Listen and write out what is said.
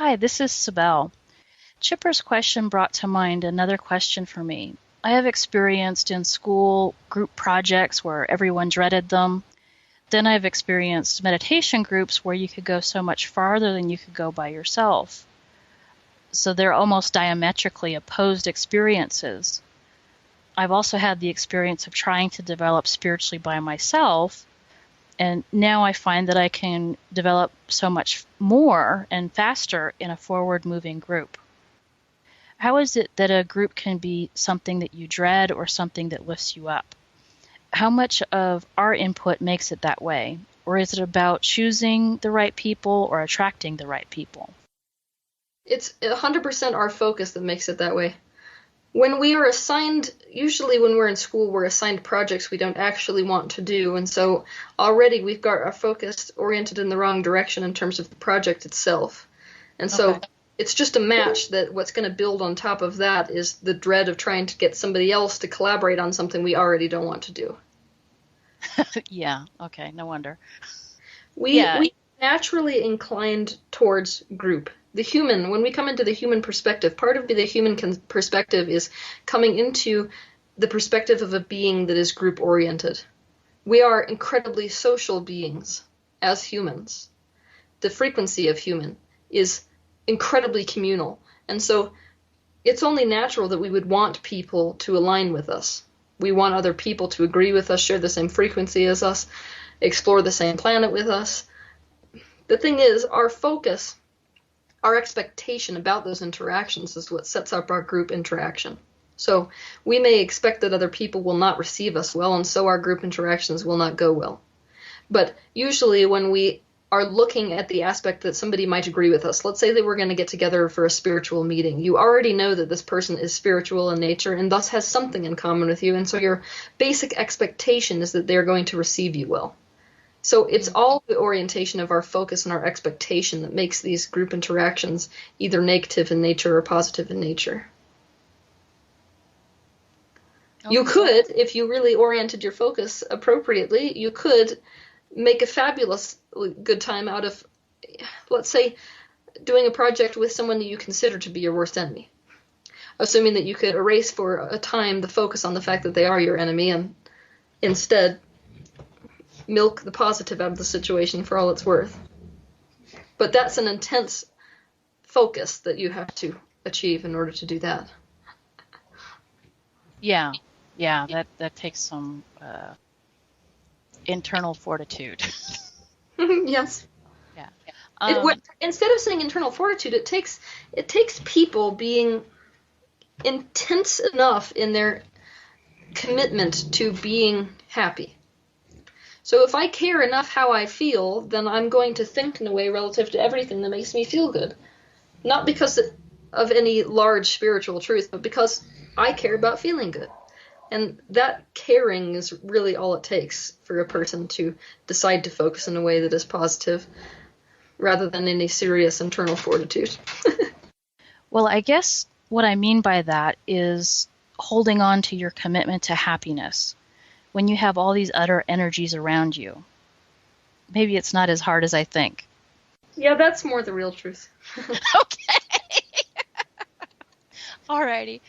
Hi, this is Sibel. Chipper's question brought to mind another question for me. I have experienced in school group projects where everyone dreaded them. Then I've experienced meditation groups where you could go so much farther than you could go by yourself. So they're almost diametrically opposed experiences. I've also had the experience of trying to develop spiritually by myself, and now I find that I can develop so much more and faster in a forward-moving group. How is it that a group can be something that you dread or something that lifts you up? How much of our input makes it that way? Or is it about choosing the right people or attracting the right people? It's 100% our focus that makes it that way. When we are assigned, usually when we're in school, we're assigned projects we don't actually want to do, and so already we've got our focus oriented in the wrong direction in terms of the project itself. And so it's just a match that what's going to build on top of that is the dread of trying to get somebody else to collaborate on something we already don't want to do. Yeah, okay, no wonder. We naturally inclined towards group. The human, when we come into the human perspective, part of the human perspective is coming into the perspective of a being that is group oriented. We are incredibly social beings as humans. The frequency of human is incredibly communal. And so it's only natural that we would want people to align with us. We want other people to agree with us, share the same frequency as us, explore the same planet with us. The thing is, our focus, our expectation about those interactions is what sets up our group interaction. So we may expect that other people will not receive us well, and so our group interactions will not go well. But usually when we are looking at the aspect that somebody might agree with us, let's say that we're going to get together for a spiritual meeting. You already know that this person is spiritual in nature and thus has something in common with you, and so your basic expectation is that they're going to receive you well. So it's all the orientation of our focus and our expectation that makes these group interactions either negative in nature or positive in nature. Okay. You could, if you really oriented your focus appropriately, you could make a fabulous good time out of, let's say, doing a project with someone that you consider to be your worst enemy. Assuming that you could erase for a time the focus on the fact that they are your enemy and instead milk the positive out of the situation for all it's worth. But that's an intense focus that you have to achieve in order to do that. Yeah, that takes some internal fortitude. Yes. Yeah. Instead of saying internal fortitude, it takes people being intense enough in their commitment to being happy. So if I care enough how I feel, then I'm going to think in a way relative to everything that makes me feel good. Not because of any large spiritual truth, but because I care about feeling good. And that caring is really all it takes for a person to decide to focus in a way that is positive, rather than any serious internal fortitude. Well, I guess what I mean by that is holding on to your commitment to happiness. When you have all these other energies around you, maybe it's not as hard as I think. Yeah, that's more the real truth. Okay. Alrighty.